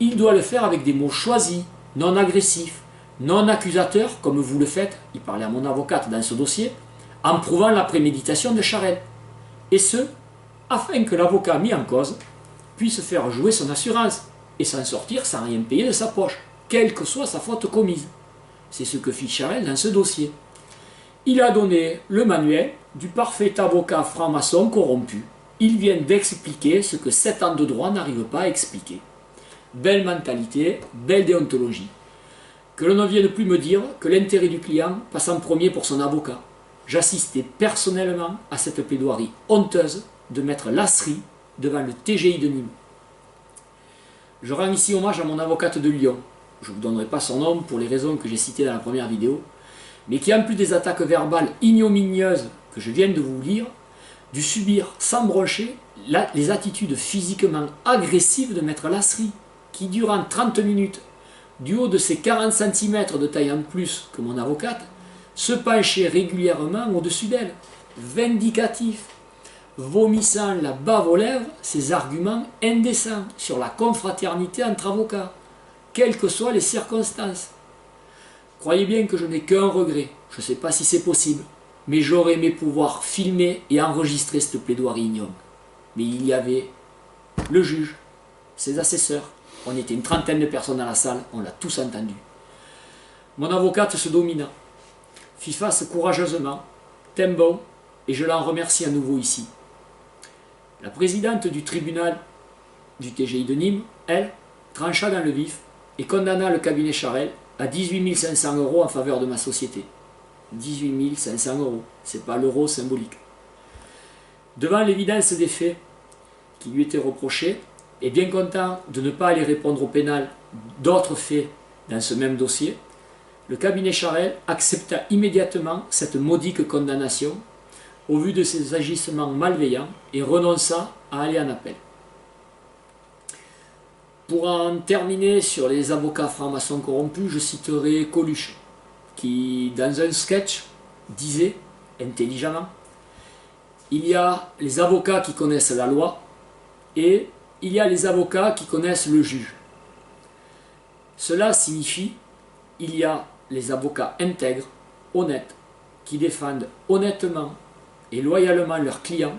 il doit le faire avec des mots choisis, non agressifs, non accusateurs, comme vous le faites, il parlait à mon avocate dans ce dossier, en prouvant la préméditation de Charel. Et ce, afin que l'avocat mis en cause puisse faire jouer son assurance et s'en sortir sans rien payer de sa poche, quelle que soit sa faute commise. C'est ce que fit Charel dans ce dossier. Il a donné le manuel du parfait avocat franc-maçon corrompu. Il vient d'expliquer ce que 7 ans de droit n'arrivent pas à expliquer. Belle mentalité, belle déontologie. Que l'on ne vienne plus me dire que l'intérêt du client passe en premier pour son avocat. J'assistais personnellement à cette plaidoirie honteuse de maître Lasserie devant le TGI de Nîmes. Je rends ici hommage à mon avocate de Lyon. Je ne vous donnerai pas son nom pour les raisons que j'ai citées dans la première vidéo, mais qui, en plus des attaques verbales ignominieuses que je viens de vous lire, dut subir sans broncher les attitudes physiquement agressives de maître Lasserie, qui durant 30 minutes, du haut de ses 40 cm de taille en plus que mon avocate, se penchait régulièrement au-dessus d'elle, vindicatif, vomissant la bave aux lèvres ses arguments indécents sur la confraternité entre avocats, quelles que soient les circonstances. Croyez bien que je n'ai qu'un regret, je ne sais pas si c'est possible, mais j'aurais aimé pouvoir filmer et enregistrer cette plaidoirie ignoble. Mais il y avait le juge, ses assesseurs, on était une trentaine de personnes dans la salle, on l'a tous entendu. Mon avocate se domina, fit face courageusement, tint bon, et je l'en remercie à nouveau ici. La présidente du tribunal du TGI de Nîmes, elle, trancha dans le vif et condamna le cabinet Charel à 18 500 € en faveur de ma société. 18 500 €, c'est pas l'euro symbolique. Devant l'évidence des faits qui lui étaient reprochés, et bien content de ne pas aller répondre au pénal d'autres faits dans ce même dossier, le cabinet Charel accepta immédiatement cette modique condamnation au vu de ses agissements malveillants et renonça à aller en appel. Pour en terminer sur les avocats francs-maçons corrompus, je citerai Coluche, qui dans un sketch disait intelligemment: il y a les avocats qui connaissent la loi et il y a les avocats qui connaissent le juge. Cela signifie il y a les avocats intègres, honnêtes, qui défendent honnêtement et loyalement leurs clients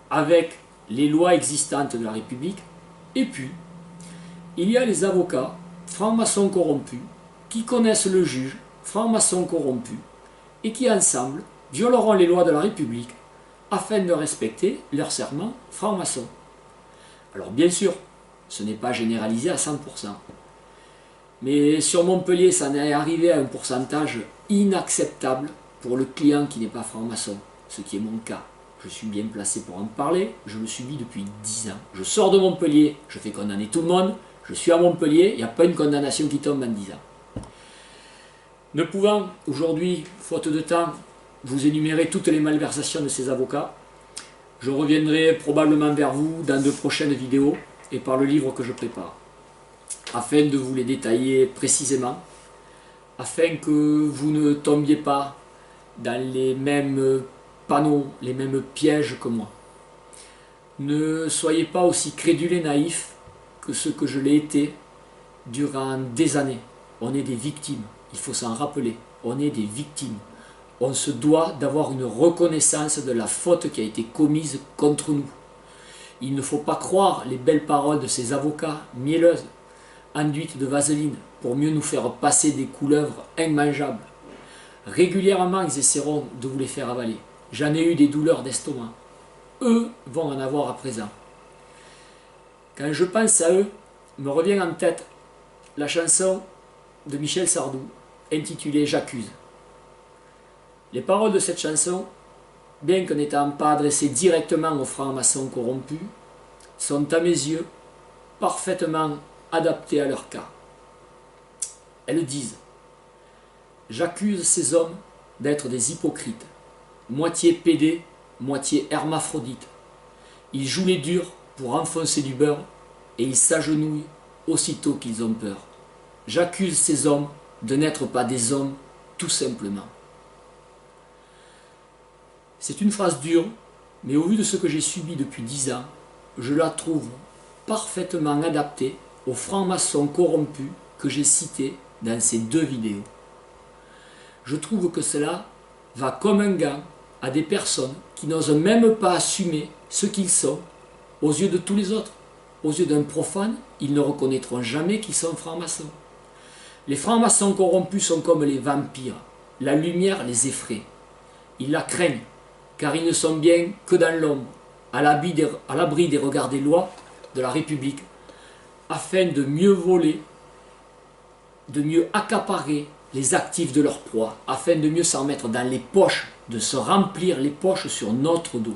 avec les lois existantes de la République. Et puis, il y a les avocats francs-maçons corrompus qui connaissent le juge, francs-maçons corrompus, et qui ensemble violeront les lois de la République afin de respecter leur serment franc-maçon. Alors bien sûr, ce n'est pas généralisé à 100%. Mais sur Montpellier, ça en est arrivé à un pourcentage inacceptable pour le client qui n'est pas franc-maçon, ce qui est mon cas. Je suis bien placé pour en parler, je le subis depuis 10 ans. Je sors de Montpellier, je fais condamner tout le monde, je suis à Montpellier, il n'y a pas une condamnation qui tombe en 10 ans. Ne pouvant aujourd'hui, faute de temps, vous énumérer toutes les malversations de ces avocats, je reviendrai probablement vers vous dans de prochaines vidéos et par le livre que je prépare, afin de vous les détailler précisément, afin que vous ne tombiez pas dans les mêmes panneaux, les mêmes pièges que moi. Ne soyez pas aussi crédules et naïfs que ce que je l'ai été durant des années. On est des victimes, il faut s'en rappeler, on est des victimes. On se doit d'avoir une reconnaissance de la faute qui a été commise contre nous. Il ne faut pas croire les belles paroles de ces avocats mielleuses, enduites de vaseline, pour mieux nous faire passer des couleuvres immangeables. Régulièrement, ils essaieront de vous les faire avaler. J'en ai eu des douleurs d'estomac. Eux vont en avoir à présent. Quand je pense à eux, me revient en tête la chanson de Michel Sardou, intitulée « J'accuse ». Les paroles de cette chanson, bien que n'étant pas adressées directement aux francs-maçons corrompus, sont à mes yeux parfaitement adaptées à leur cas. Elles disent « J'accuse ces hommes d'être des hypocrites, moitié pédés, moitié hermaphrodites. Ils jouent les durs pour enfoncer du beurre et ils s'agenouillent aussitôt qu'ils ont peur. J'accuse ces hommes de n'être pas des hommes tout simplement. » C'est une phrase dure, mais au vu de ce que j'ai subi depuis 10 ans, je la trouve parfaitement adaptée aux francs-maçons corrompus que j'ai cités dans ces 2 vidéos. Je trouve que cela va comme un gant à des personnes qui n'osent même pas assumer ce qu'ils sont aux yeux de tous les autres. Aux yeux d'un profane, ils ne reconnaîtront jamais qu'ils sont francs-maçons. Les francs-maçons corrompus sont comme les vampires. La lumière les effraie. Ils la craignent, car ils ne sont bien que dans l'ombre, à l'abri des regards des lois de la République, afin de mieux voler, de mieux accaparer les actifs de leur proie, afin de mieux s'en mettre dans les poches, de se remplir les poches sur notre dos.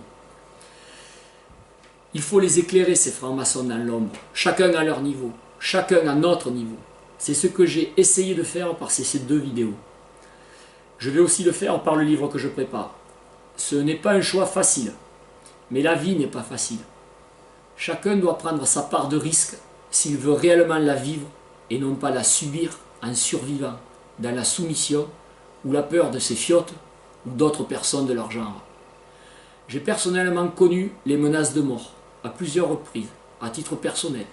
Il faut les éclairer, ces francs-maçons dans l'ombre, chacun à leur niveau, chacun à notre niveau. C'est ce que j'ai essayé de faire par ces 2 vidéos. Je vais aussi le faire par le livre que je prépare. Ce n'est pas un choix facile, mais la vie n'est pas facile. Chacun doit prendre sa part de risque s'il veut réellement la vivre et non pas la subir en survivant dans la soumission ou la peur de ses fiottes ou d'autres personnes de leur genre. J'ai personnellement connu les menaces de mort à plusieurs reprises, à titre personnel.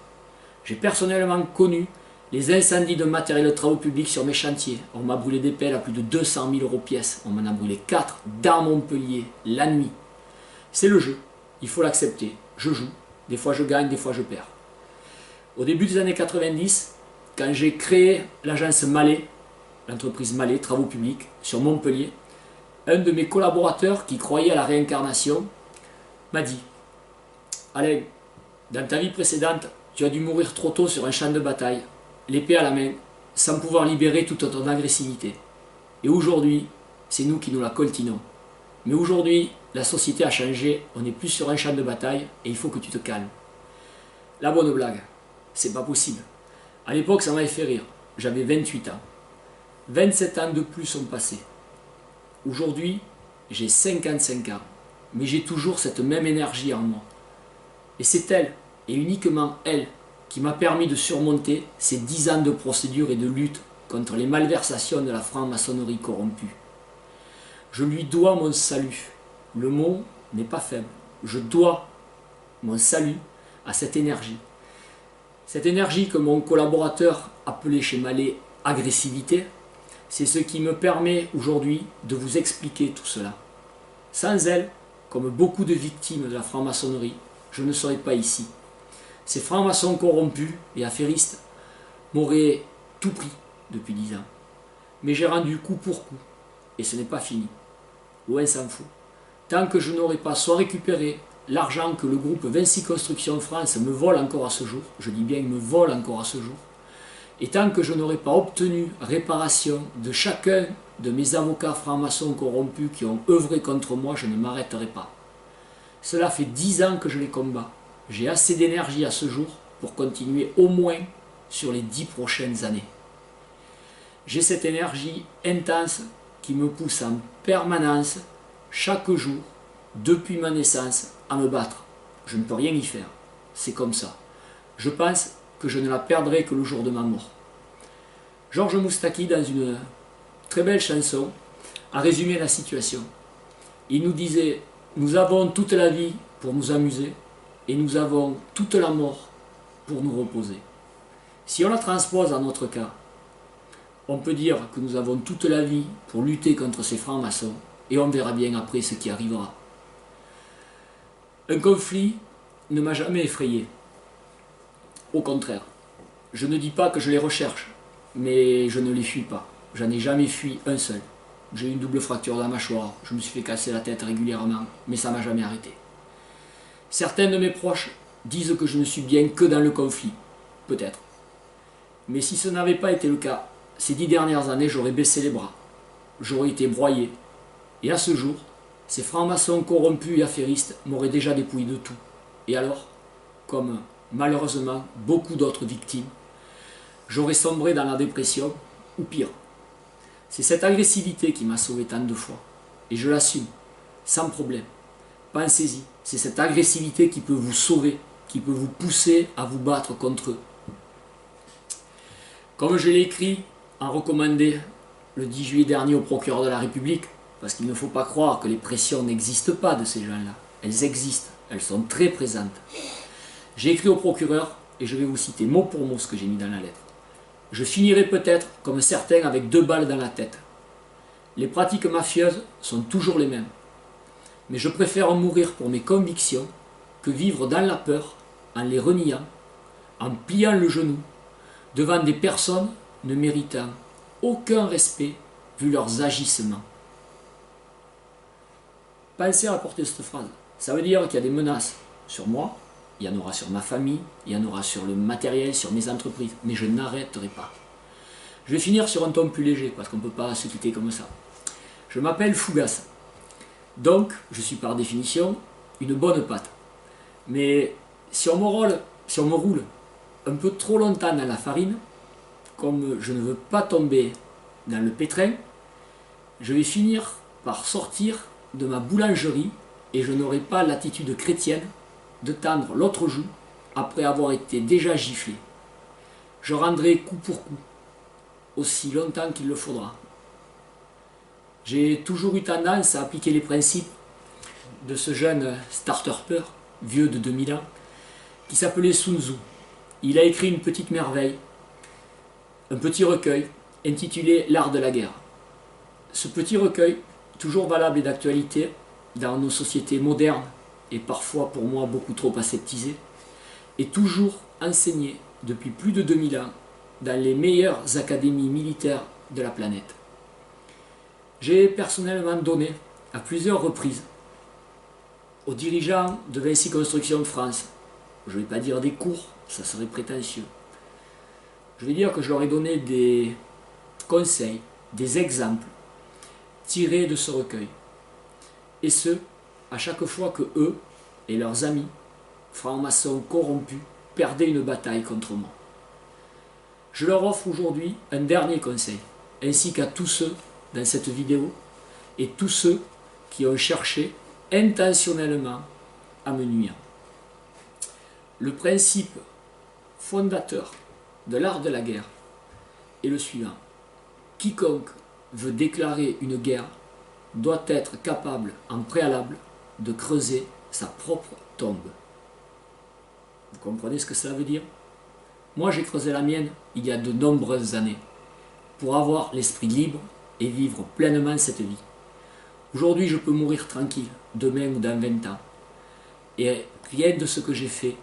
J'ai personnellement connu les incendies de matériel de travaux publics sur mes chantiers. On m'a brûlé des pelles à plus de 200 000 € pièce. On m'en a brûlé 4 dans Montpellier, la nuit. C'est le jeu, il faut l'accepter. Je joue, des fois je gagne, des fois je perds. Au début des années 90, quand j'ai créé l'agence Mallet, l'entreprise Mallet, travaux publics, sur Montpellier, un de mes collaborateurs qui croyait à la réincarnation m'a dit « Alain, dans ta vie précédente, tu as dû mourir trop tôt sur un champ de bataille, l'épée à la main, sans pouvoir libérer toute ton agressivité. Et aujourd'hui, c'est nous qui nous la coltinons. Mais aujourd'hui, la société a changé, on n'est plus sur un champ de bataille et il faut que tu te calmes. » La bonne blague, c'est pas possible. À l'époque, ça m'avait fait rire. J'avais 28 ans. 27 ans de plus sont passés. Aujourd'hui, j'ai 55 ans, mais j'ai toujours cette même énergie en moi. Et c'est elle, et uniquement elle, qui m'a permis de surmonter ces 10 ans de procédure et de lutte contre les malversations de la franc-maçonnerie corrompue. Je lui dois mon salut. Le mot n'est pas faible. Je dois mon salut à cette énergie. Cette énergie que mon collaborateur appelait chez Mallet agressivité, c'est ce qui me permet aujourd'hui de vous expliquer tout cela. Sans elle, comme beaucoup de victimes de la franc-maçonnerie, je ne serais pas ici. Ces francs-maçons corrompus et affairistes m'auraient tout pris depuis 10 ans. Mais j'ai rendu coup pour coup, et ce n'est pas fini. Loin s'en faut. Tant que je n'aurai pas soit récupéré l'argent que le groupe Vinci Construction France me vole encore à ce jour, je dis bien me vole encore à ce jour, et tant que je n'aurai pas obtenu réparation de chacun de mes avocats francs-maçons corrompus qui ont œuvré contre moi, je ne m'arrêterai pas. Cela fait 10 ans que je les combats. J'ai assez d'énergie à ce jour pour continuer au moins sur les 10 prochaines années. J'ai cette énergie intense qui me pousse en permanence, chaque jour, depuis ma naissance, à me battre. Je ne peux rien y faire. C'est comme ça. Je pense que je ne la perdrai que le jour de ma mort. Georges Moustaki, dans une très belle chanson, a résumé la situation. Il nous disait « Nous avons toute la vie pour nous amuser et nous avons toute la mort pour nous reposer. » Si on la transpose à notre cas, on peut dire que nous avons toute la vie pour lutter contre ces francs-maçons et on verra bien après ce qui arrivera. Un conflit ne m'a jamais effrayé. Au contraire, je ne dis pas que je les recherche, mais je ne les fuis pas. J'en ai jamais fui un seul. J'ai eu une double fracture de la mâchoire, je me suis fait casser la tête régulièrement, mais ça ne m'a jamais arrêté. Certains de mes proches disent que je ne suis bien que dans le conflit. Peut-être. Mais si ce n'avait pas été le cas, ces 10 dernières années, j'aurais baissé les bras. J'aurais été broyé. Et à ce jour, ces francs-maçons corrompus et affairistes m'auraient déjà dépouillé de tout. Et alors, comme malheureusement beaucoup d'autres victimes, j'aurais sombré dans la dépression, ou pire. C'est cette agressivité qui m'a sauvé tant de fois. Et je l'assume, sans problème. Pensez-y, c'est cette agressivité qui peut vous sauver, qui peut vous pousser à vous battre contre eux. Comme je l'ai écrit en recommandé le 10 juillet dernier au procureur de la République, parce qu'il ne faut pas croire que les pressions n'existent pas de ces gens-là. Elles existent, elles sont très présentes. J'ai écrit au procureur, et je vais vous citer mot pour mot ce que j'ai mis dans la lettre. Je finirai peut-être, comme certains, avec 2 balles dans la tête. Les pratiques mafieuses sont toujours les mêmes. Mais je préfère mourir pour mes convictions que vivre dans la peur, en les reniant, en pliant le genou, devant des personnes ne méritant aucun respect vu leurs agissements. Pensez à apporter cette phrase. Ça veut dire qu'il y a des menaces sur moi, il y en aura sur ma famille, il y en aura sur le matériel, sur mes entreprises, mais je n'arrêterai pas. Je vais finir sur un ton plus léger, parce qu'on ne peut pas se quitter comme ça. Je m'appelle Fougas, donc je suis par définition une bonne patte. Mais si on me roule un peu trop longtemps dans la farine, comme je ne veux pas tomber dans le pétrin, je vais finir par sortir de ma boulangerie et je n'aurai pas l'attitude chrétienne de tendre l'autre joue après avoir été déjà giflé. Je rendrai coup pour coup, aussi longtemps qu'il le faudra. J'ai toujours eu tendance à appliquer les principes de ce jeune start-upper, vieux de 2000 ans, qui s'appelait Sun Tzu. Il a écrit une petite merveille, un petit recueil intitulé L'art de la guerre. Ce petit recueil, toujours valable et d'actualité dans nos sociétés modernes et parfois pour moi beaucoup trop aseptisées, est toujours enseigné depuis plus de 2000 ans dans les meilleures académies militaires de la planète. J'ai personnellement donné à plusieurs reprises aux dirigeants de Vinci Construction France, je ne vais pas dire des cours, ça serait prétentieux, je vais dire que je leur ai donné des conseils, des exemples tirés de ce recueil. Et ce, à chaque fois que eux et leurs amis, francs-maçons corrompus, perdaient une bataille contre moi. Je leur offre aujourd'hui un dernier conseil, ainsi qu'à tous ceux dans cette vidéo et tous ceux qui ont cherché intentionnellement à me nuire. Le principe fondateur de l'art de la guerre est le suivant. Quiconque veut déclarer une guerre doit être capable en préalable de creuser sa propre tombe. Vous comprenez ce que cela veut dire? Moi, j'ai creusé la mienne il y a de nombreuses années pour avoir l'esprit libre et vivre pleinement cette vie. Aujourd'hui, je peux mourir tranquille, demain ou dans 20 ans. Et rien de ce que j'ai fait,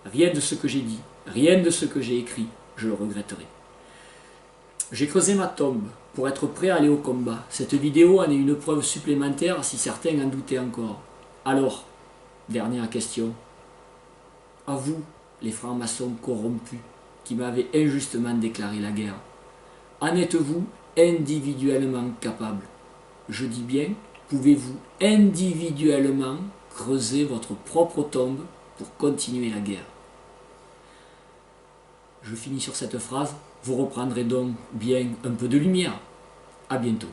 rien de ce que j'ai dit, rien de ce que j'ai écrit, je le regretterai. J'ai creusé ma tombe pour être prêt à aller au combat. Cette vidéo en est une preuve supplémentaire si certains en doutaient encore. Alors, dernière question. À vous, les francs-maçons corrompus, qui m'avez injustement déclaré la guerre, en êtes-vous individuellement capable? Je dis bien, pouvez-vous individuellement creuser votre propre tombe pour continuer la guerre? Je finis sur cette phrase, vous reprendrez donc bien un peu de lumière. À bientôt.